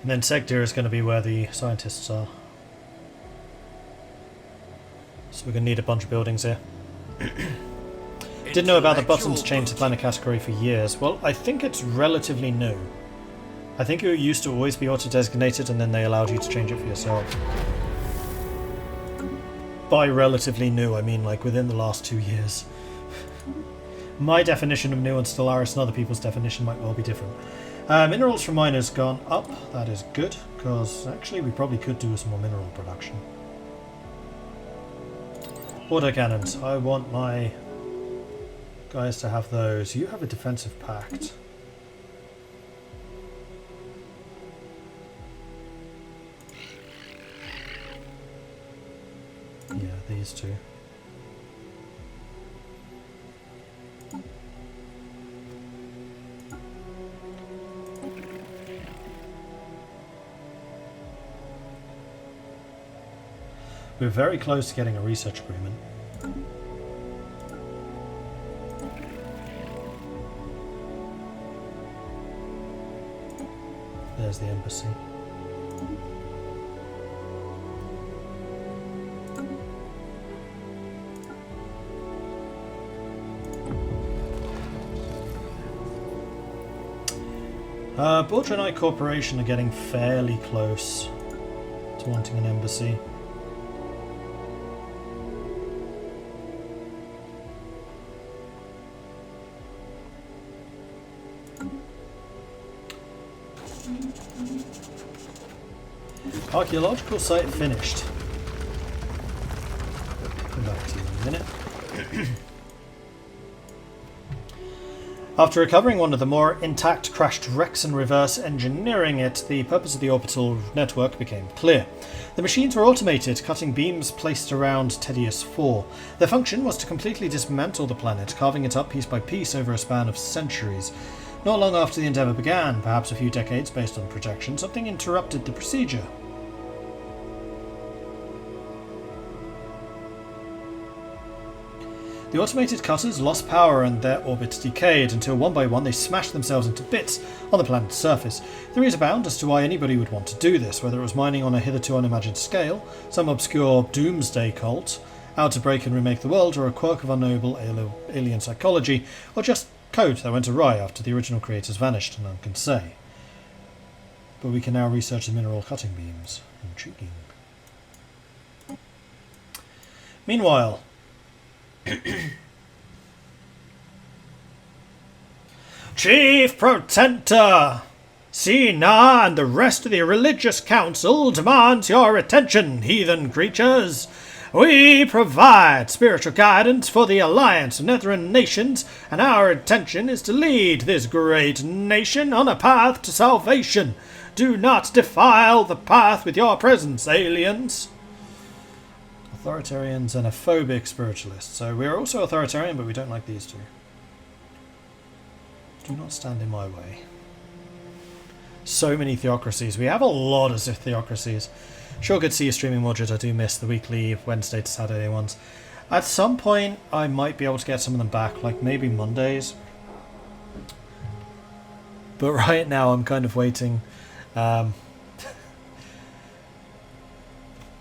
And then Segdir is going to be where the scientists are. So we're going to need a bunch of buildings here. Didn't know about the buttons changed to planet category for years. Well, I think it's relatively new. I think it used to always be auto-designated and then they allowed you to change it for yourself. By relatively new, I mean like within the last 2 years. My definition of new on Stellaris and other people's definition might well be different. Minerals from miners gone up. That is good, because actually we probably could do some more mineral production. Autocannons. I want my guys to have those. You have a defensive pact. Yeah, these two. We're very close to getting a research agreement. There's the embassy. Bordrani Corporation are getting fairly close to wanting an embassy. Archaeological site finished. Come back to you in a minute. After recovering one of the more intact crashed wrecks and reverse engineering it, the purpose of the orbital network became clear. The machines were automated, cutting beams placed around Tedious 4. Their function was to completely dismantle the planet, carving it up piece by piece over a span of centuries. Not long after the endeavour began, perhaps a few decades based on projection, something interrupted the procedure. The automated cutters lost power and their orbits decayed until one by one they smashed themselves into bits on the planet's surface. Theories abound as to why anybody would want to do this, whether it was mining on a hitherto unimagined scale, some obscure doomsday cult, out to break and remake the world, or a quirk of unknowable alien psychology, or just code that went awry after the original creators vanished, none can say. But we can now research the mineral cutting beams. Intriguing. Meanwhile, Chief Protector, Sina and the rest of the religious council demands your attention, heathen creatures. We provide spiritual guidance for the alliance of Netheran nations, and our intention is to lead this great nation on a path to salvation. Do not defile the path with your presence, aliens. Authoritarian, xenophobic spiritualists. So we are also authoritarian, but we don't like these two. Do not stand in my way. So many theocracies. We have a lot of theocracies. Sure, good to see you streaming, Mordred. I do miss the weekly Wednesday to Saturday ones. At some point, I might be able to get some of them back, like maybe Mondays. But right now, I'm kind of waiting.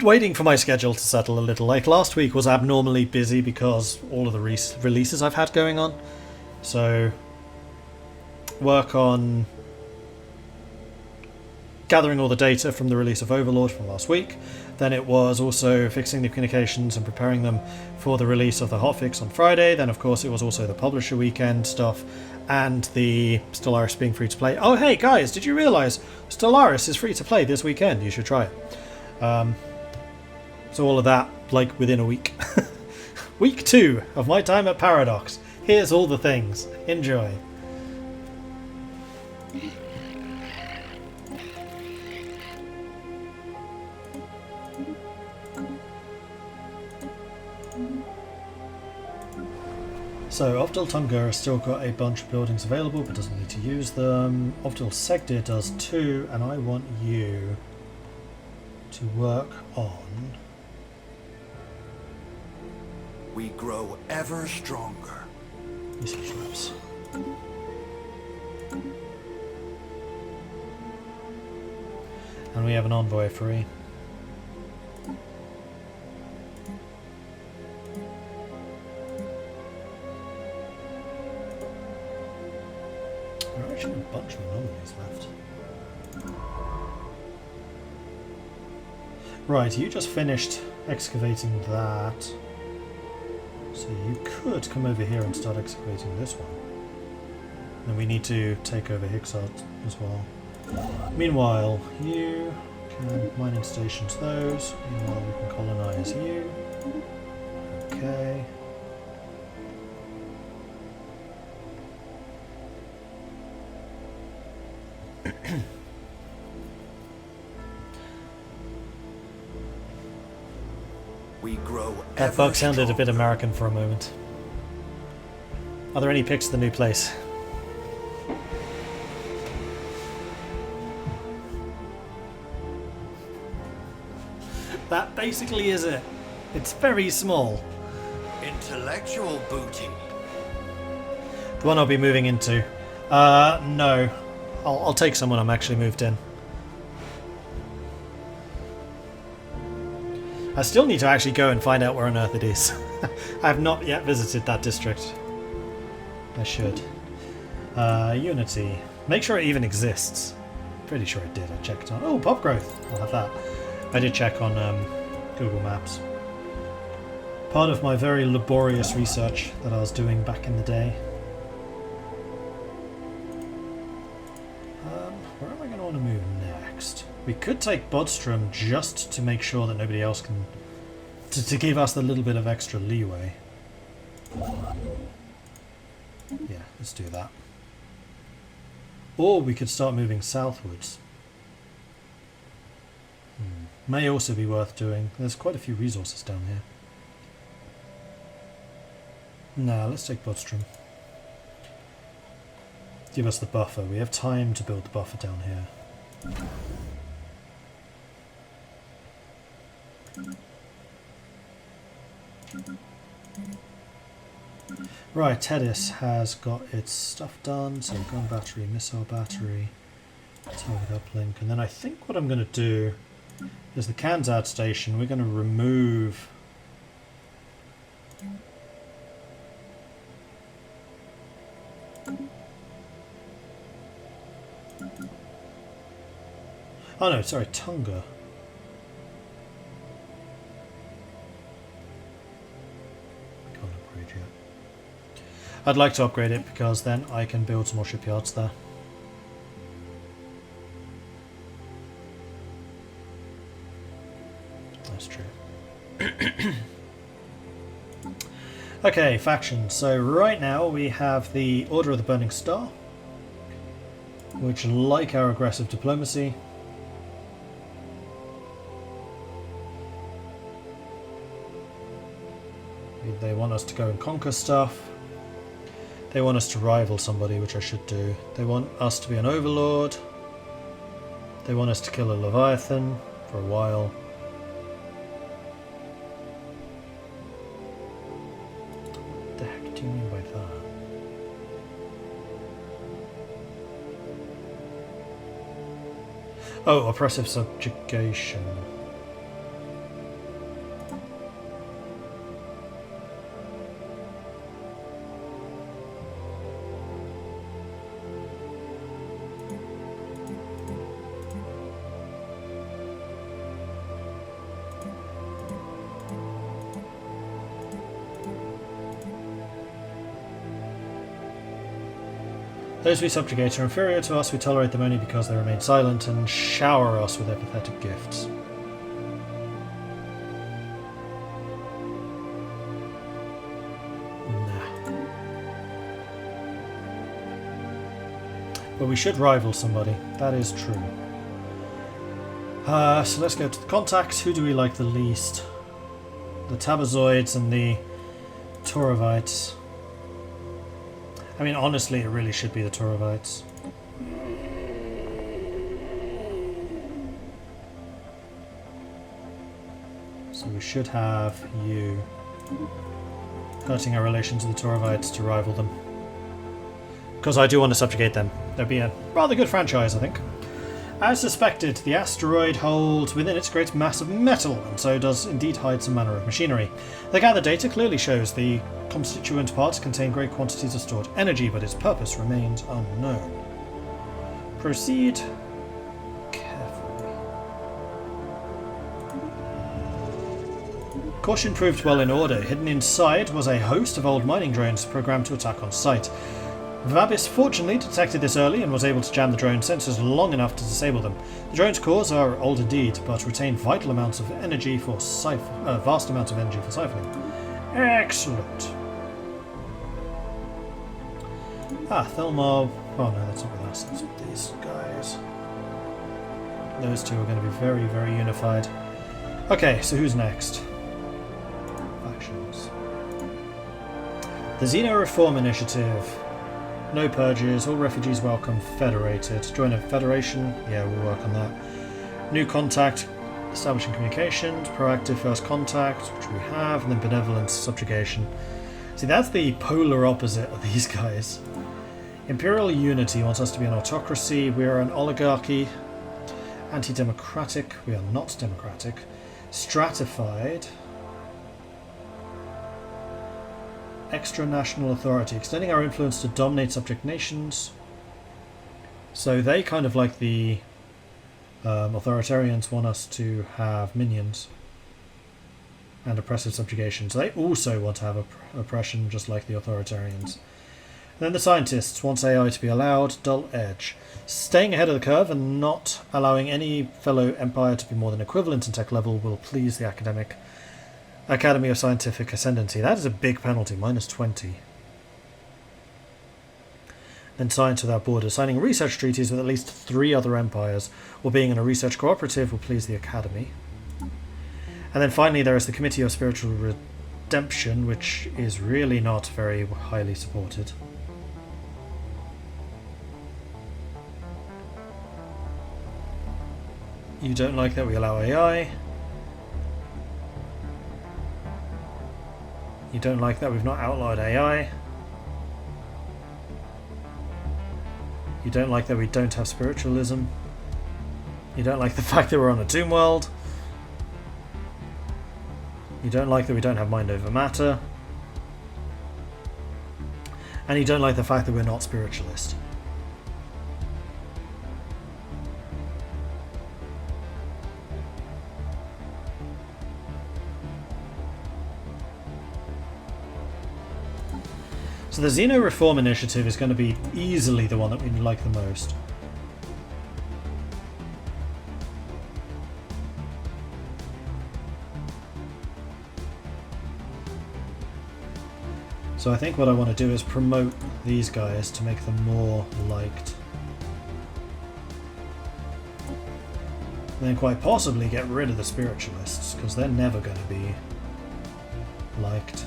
Waiting for my schedule to settle a little. Like last week was abnormally busy because all of the releases I've had going on. So work on gathering all the data from the release of Overlord from last week. Then it was also fixing the communications and preparing them for the release of the hotfix on Friday. Then of course it was also the publisher weekend stuff and the Stellaris being free to play. Oh hey guys, did you realise Stellaris is free to play this weekend? You should try it. So all of that, like, within a week. Week 2 of my time at Paradox. Here's all the things. Enjoy. So, Ovdal Tungr has still got a bunch of buildings available, but doesn't need to use them. Ovdal Segdir does too, and I want you to work on... We grow ever stronger. Research labs. and we have an envoy free. There are actually a bunch of anomalies left. Right, you just finished excavating that. So you could come over here and start excavating this one. And we need to take over Hixart as well. Meanwhile, you can mining stations those. Meanwhile, we can colonize you. Okay. We grow That bug sounded a bit American for a moment. Are there any pics of the new place? That basically is it. It's very small. Intellectual booty. The one I'll be moving into. No. I'll take someone I'm actually moved in. I still need to actually go and find out where on earth it is. I have not yet visited that district. I should. Unity. Make sure it even exists. Pretty sure it did. I checked on... Oh, pop growth. I'll have that. I did check on Google Maps. Part of my very laborious research that I was doing back in the day. Where am I going to want to move next? We could take Bodstrom just to make sure that nobody else can... To give us a little bit of extra leeway. Yeah, let's do that. Or we could start moving southwards. May also be worth doing. There's quite a few resources down here. Nah, let's take Bodstrom. Give us the buffer. We have time to build the buffer down here. Right, Tedis has got its stuff done. So gun battery, missile battery, target uplink, and then I think what I'm going to do is the Kanzad station. We're going to remove oh no, sorry, Tungr. Can't upgrade yet. I'd like to upgrade it because then I can build some more shipyards there. That's true. Okay, factions. So right now we have the Order of the Burning Star, which like our aggressive diplomacy. They want us to go and conquer stuff. They want us to rival somebody, which I should do. They want us to be an Overlord. They want us to kill a Leviathan for a while. What the heck do you mean by that? Oh, oppressive subjugation. Those we subjugate are inferior to us, we tolerate them only because they remain silent and shower us with their pathetic gifts. Nah. But we should rival somebody, that is true. So let's go to the contacts. Who do we like the least? The Tabazoids and the Taurovites. I mean, honestly, it really should be the Taurovites. So we should have you hurting our relations with the Taurovites to rival them. Because I do want to subjugate them. That'd be a rather good franchise, I think. As suspected, the asteroid holds within its great mass of metal, and so does indeed hide some manner of machinery. The gathered data clearly shows the constituent parts contain great quantities of stored energy, but its purpose remains unknown. Proceed carefully. Caution proved well in order. Hidden inside was a host of old mining drones programmed to attack on sight. Vabis fortunately detected this early and was able to jam the drone sensors long enough to disable them. The drone's cores are old indeed, but retain vital amounts of energy for vast amounts of energy for siphoning. Excellent. Thelmar. Oh no, that's not with us. That's with these guys. Those two are going to be very, very unified. Okay, so who's next? Factions. The Xeno Reform Initiative. No purges, all refugees welcome, federated. Join a federation? Yeah, we'll work on that. New contact, establishing communications, proactive first contact, which we have, and then benevolence, subjugation. See, that's the polar opposite of these guys. Imperial Unity wants us to be an autocracy, we are an oligarchy. Anti-democratic, we are not democratic. Stratified. Extra-national authority, extending our influence to dominate subject nations. So they kind of like the authoritarians want us to have minions and oppressive subjugation. So they also want to have oppression just like the authoritarians. And then the scientists wants AI to be allowed, dull edge. Staying ahead of the curve and not allowing any fellow empire to be more than equivalent in tech level will please the Academy of Scientific Ascendancy. That is a big penalty, minus 20. Then science without borders. Signing research treaties with at least 3 other empires or being in a research cooperative will please the Academy. And then finally there is the Committee of Spiritual Redemption, which is really not very highly supported. You don't like that we allow AI. You don't like that we've not outlawed AI. You don't like that we don't have spiritualism. You don't like the fact that we're on a tomb world. You don't like that we don't have mind over matter. And you don't like the fact that we're not spiritualist. So the Xeno Reform Initiative is going to be easily the one that we like the most. So I think what I want to do is promote these guys to make them more liked. And then quite possibly get rid of the spiritualists, because they're never going to be liked.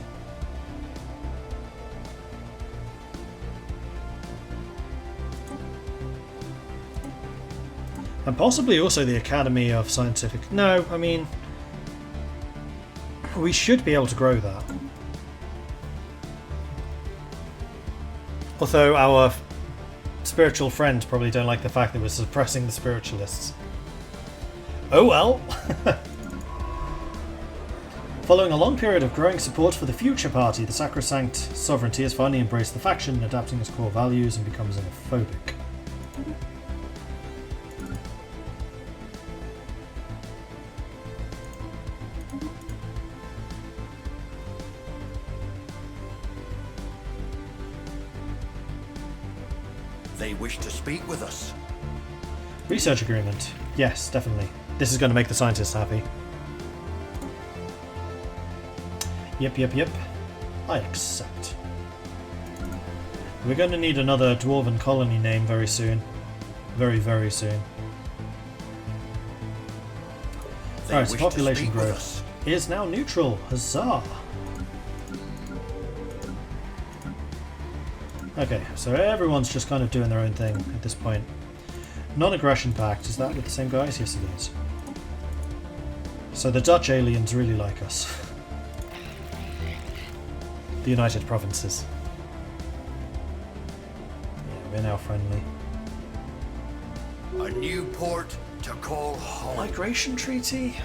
And possibly also the Academy of Scientific... No, I mean... we should be able to grow that. Although our spiritual friends probably don't like the fact that we're suppressing the spiritualists. Oh well! Following a long period of growing support for the Future Party, the Sacrosanct Sovereignty has finally embraced the faction, adapting its core values and becomes xenophobic. They wish to speak with us. Research agreement. Yes, definitely. This is going to make the scientists happy. Yep. I accept. We're going to need another dwarven colony name very soon. Very, very soon. Alright, so population growth is now neutral. Huzzah! Okay, so everyone's just kind of doing their own thing at this point. Non-aggression pact, is that with the same guys? Yes, it is. So the Dutch aliens really like us. The United Provinces. Yeah, we're now friendly. A new port to call home. Migration treaty?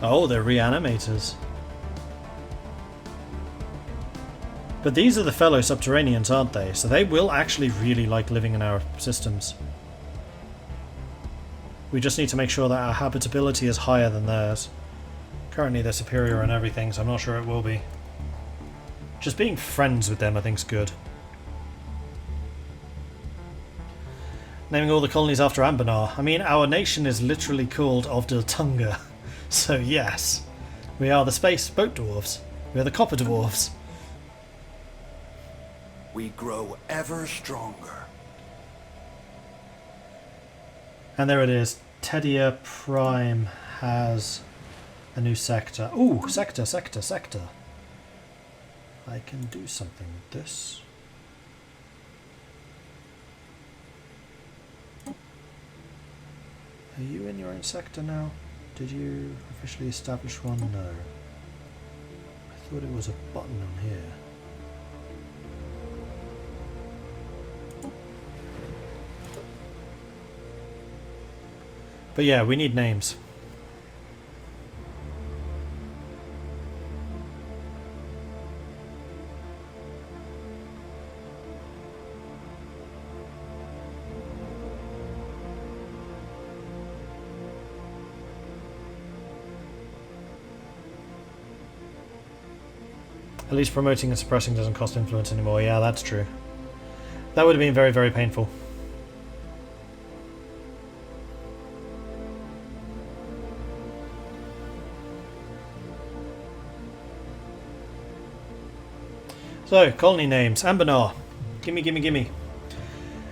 Oh, they're reanimators. But these are the fellow subterraneans, aren't they? So they will actually really like living in our systems. We just need to make sure that our habitability is higher than theirs. Currently they're superior in everything, so I'm not sure it will be. Just being friends with them I think is good. Naming all the colonies after Anbennar. I mean, our nation is literally called Ovdal Tungr. So yes, we are the space boat dwarves. We are the copper dwarves. We grow ever stronger. And there it is. Tedia Prime has a new sector. Ooh, sector. I can do something with this. Are you in your own sector now? Did you officially establish one? No. I thought it was a button on here. But yeah, we need names. At least promoting and suppressing doesn't cost influence anymore. Yeah, that's true. That would have been very, very painful. So, colony names. Anbennar. Gimme.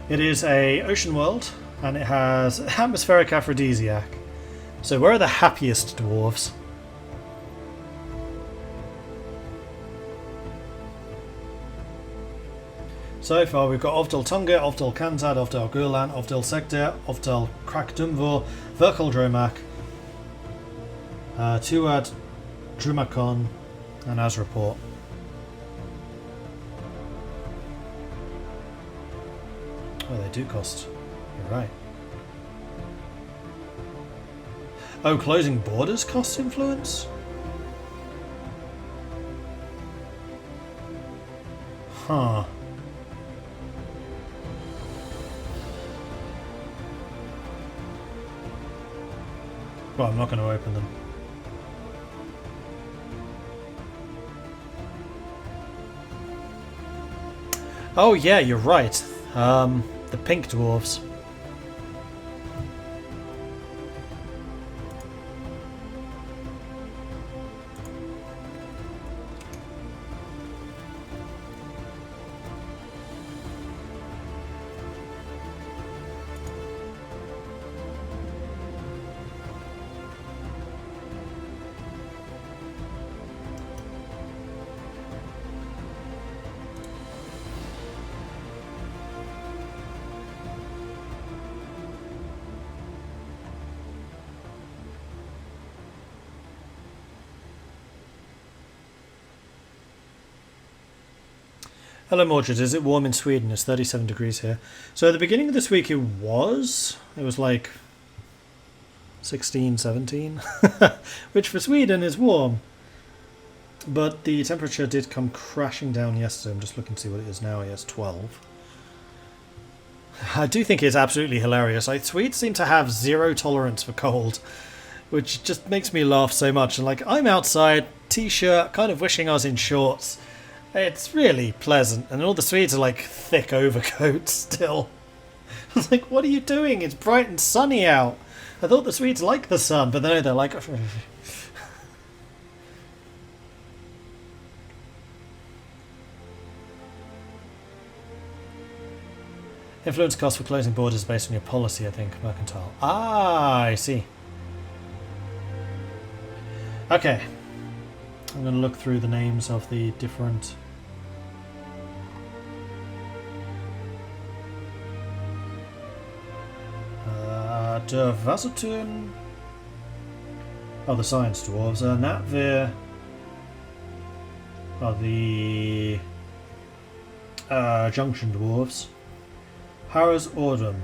It is a ocean world, and it has atmospheric aphrodisiac. So where are the happiest dwarves? So far we've got Ovdal Tungr, Ovdal Kanzad, Ovdal Gurlan, Ovdal Segdir, Ovdal Krakdumvor, Verkal Dromak, Tuad Drumakon, and Azraport. Oh, they do cost. You're right. Oh, closing borders costs influence? Huh. Well, I'm not going to open them. Oh yeah, you're right. The pink dwarves. Hello Mordred, is it warm in Sweden? It's 37 degrees here. So at the beginning of this week it was like 16, 17, which for Sweden is warm. But the temperature did come crashing down yesterday. I'm just looking to see what it is now. Yes, 12. I do think it's absolutely hilarious. Like, Swedes seem to have zero tolerance for cold, which just makes me laugh so much. And like, I'm outside, t-shirt, kind of wishing I was in shorts. It's really pleasant, and all the Swedes are like thick overcoats still. I was like, what are you doing? It's bright and sunny out. I thought the Swedes like the sun, but no, they're like... Influence cost for closing borders based on your policy, I think. Mercantile. Ah, I see. Okay. I'm going to look through the names of the different... Der Wasserturm Oh, the science dwarves. Natvir are the junction dwarves. Harrow's Ordum.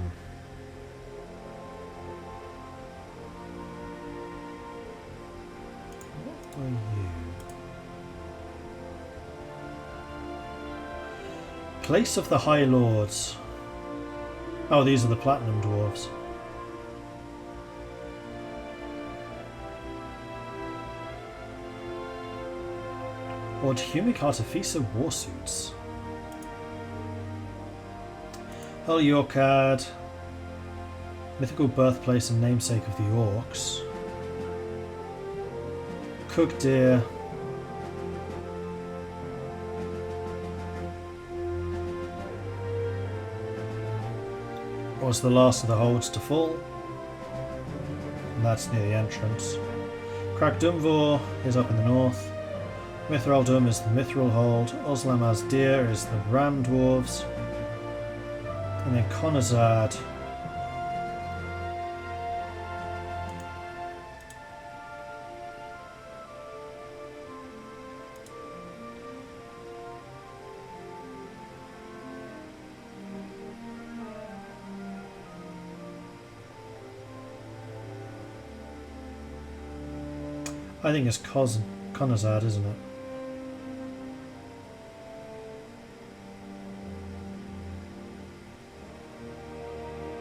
What are you? Place of the High Lords. Oh, these are the Platinum Dwarves. Or Humic Artificer Warsuits. Hel Yorkad. Mythical birthplace and namesake of the Orcs. Cook Deer. Was the last of the holds to fall. And that's near the entrance. Cragdumvor is up in the north. Mithraldum is the Mithril hold. Oslamaz Deer is the Ram Dwarves. And then Conazad. I think it's Conazad, isn't it?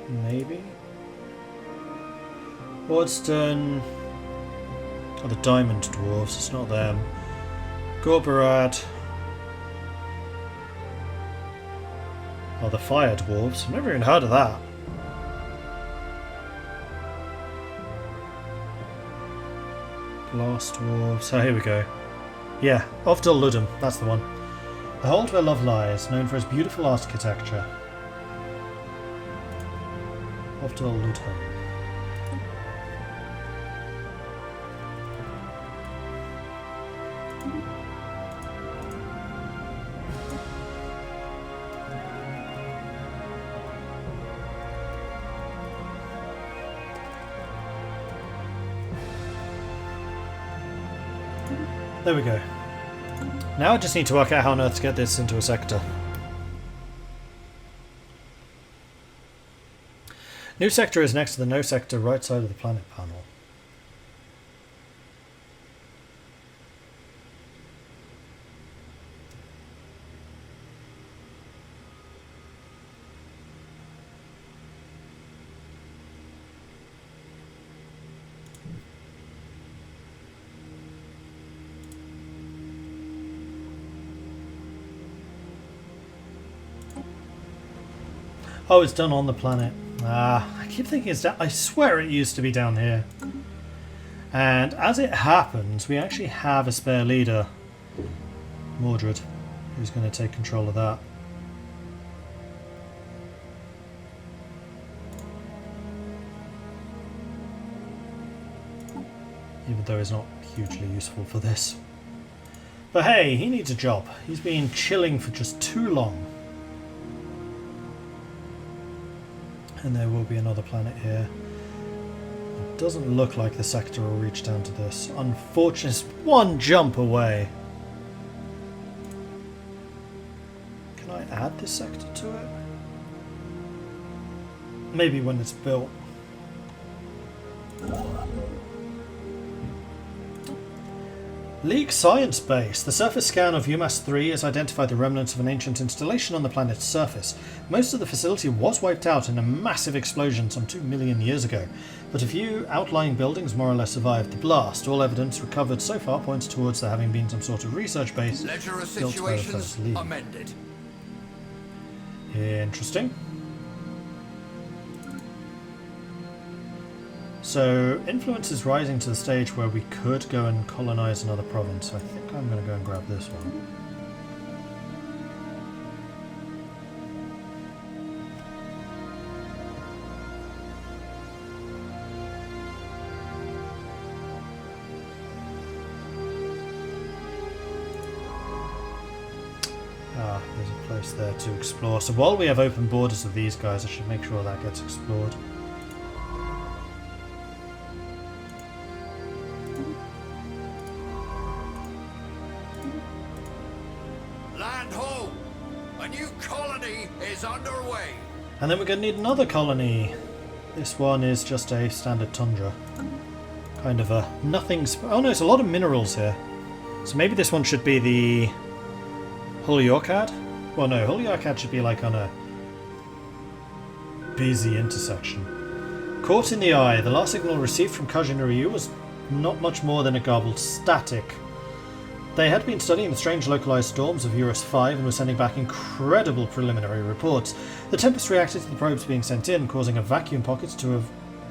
Maybe? Wardston are the Diamond Dwarves, it's not them. Gorbarad are the Fire Dwarves. I've never even heard of that. Blast Dwarves. Oh, here we go. Yeah, Ovdal Ludum, that's the one. The hold where love lies, known for its beautiful architecture. Ovdal Ludum. There we go. Now I just need to work out how on earth to get this into a sector. New sector is next to the no sector right side of the planet panel. Oh, it's done on the planet. Ah, I keep thinking it's down. I swear it used to be down here. And as it happens, we actually have a spare leader, Mordred, who's going to take control of that. Even though he's not hugely useful for this. But hey, he needs a job. He's been chilling for just too long. And there will be another planet here. It doesn't look like the sector will reach down to this. Unfortunately, it's one jump away. Can I add this sector to it? Maybe when it's built. League Science Base. The surface scan of UMass 3 has identified the remnants of an ancient installation on the planet's surface. Most of the facility was wiped out in a massive explosion some 2 million years ago, but a few outlying buildings more or less survived the blast. All evidence recovered so far points towards there having been some sort of research base built by the First League. Amended. Interesting. So, influence is rising to the stage where we could go and colonize another province. I think I'm going to go and grab this one. Ah, there's a place there to explore. So while we have open borders with these guys, I should make sure that gets explored. And then we're going to need another colony. This one is just a standard tundra. Kind of a nothing... Oh no, it's a lot of minerals here. So maybe this one should be the Hulyorkad? Well no, Hulyorkad should be like on a busy intersection. Caught in the eye, the last signal received from Kajin Ryu was not much more than a garbled static. They had been studying the strange localized storms of Eurus 5 and were sending back incredible preliminary reports. The Tempest reacted to the probes being sent in, causing a vacuum pocket to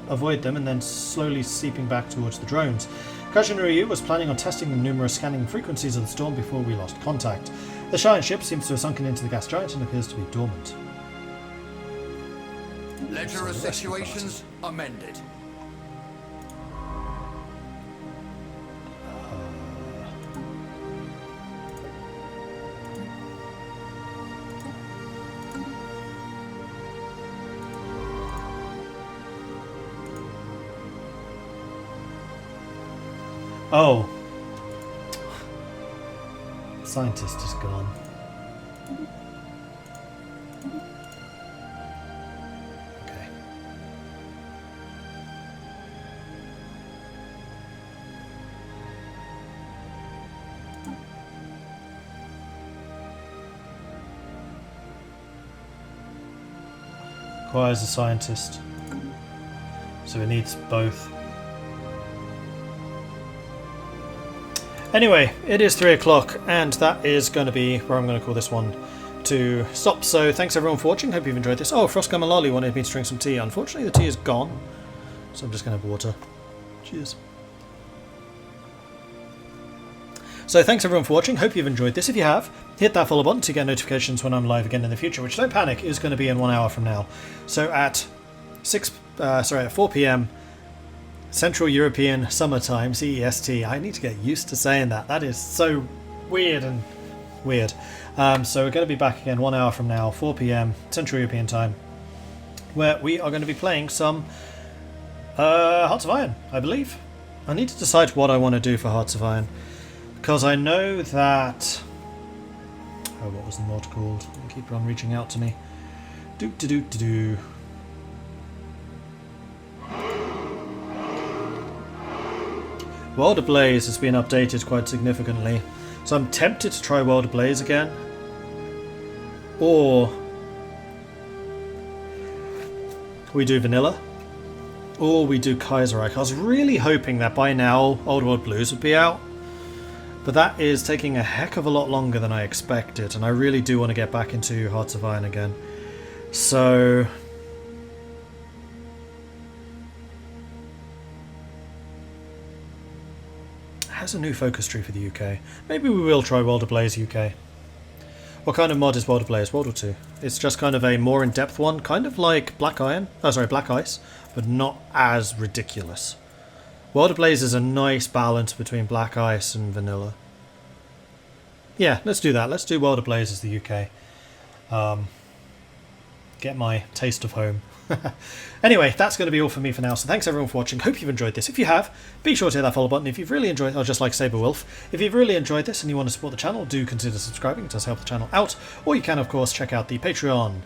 avoid them and then slowly seeping back towards the drones. Kajin Ryu was planning on testing the numerous scanning frequencies of the storm before we lost contact. The giant ship seems to have sunken into the gas giant and appears to be dormant. Ledger of situations amended. Oh. Scientist is gone. Okay. Requires a scientist. So it needs both. Anyway, it is 3 o'clock, and that is going to be where I'm going to call this one to stop. So thanks everyone for watching. Hope you've enjoyed this. Oh, Frostgum and Lolly wanted me to drink some tea. Unfortunately, the tea is gone, so I'm just going to have water. Cheers. So thanks everyone for watching. Hope you've enjoyed this. If you have, hit that follow button to get notifications when I'm live again in the future, which, don't panic, is going to be in 1 hour from now. So at 4 p.m. Central European Summertime, CEST. I need to get used to saying that. That is so weird and weird. So we're going to be back again 1 hour from now, 4 p.m. Central European Time, where we are going to be playing some Hearts of Iron, I believe. I need to decide what I want to do for Hearts of Iron, because I know that... Oh, what was the mod called? Keep on reaching out to me. Do-do-do-do-do. World Ablaze has been updated quite significantly, so I'm tempted to try World Ablaze again. Or we do Vanilla. Or we do Kaiserreich. I was really hoping that by now Old World Blues would be out, but that is taking a heck of a lot longer than I expected, and I really do want to get back into Hearts of Iron again. So... has a new focus tree for the UK. Maybe we will try World Ablaze UK. What kind of mod is World Ablaze? World War 2. It's just kind of a more in-depth one, kind of like Black Ice, but not as ridiculous. World Ablaze is a nice balance between Black Ice and Vanilla. Yeah, let's do that. Let's do World Ablaze as the UK. Get my taste of home. Anyway, that's going to be all for me for now, so thanks everyone for watching. Hope you've enjoyed this. If you have, be sure to hit that follow button. If you've really enjoyed, or just like Saberwolf, if you've really enjoyed this and you want to support the channel, do consider subscribing. It does help the channel out. Or you can, of course, check out the Patreon.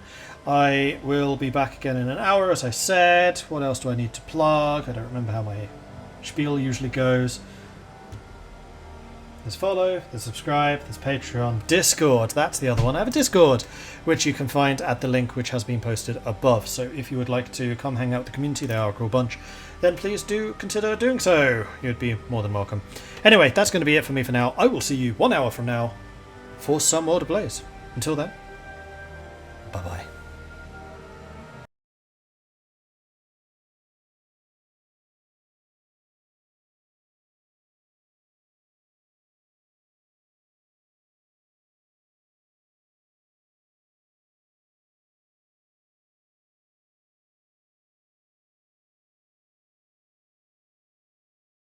I will be back again in an hour, as I said. What else do I need to plug? I don't remember how my spiel usually goes. There's follow, there's subscribe, there's Patreon, Discord, that's the other one. I have a Discord, which you can find at the link which has been posted above. So if you would like to come hang out with the community, they are a cool bunch, then please do consider doing so. You'd be more than welcome. Anyway, that's going to be it for me for now. I will see you 1 hour from now for some World Ablaze. Until then, bye-bye.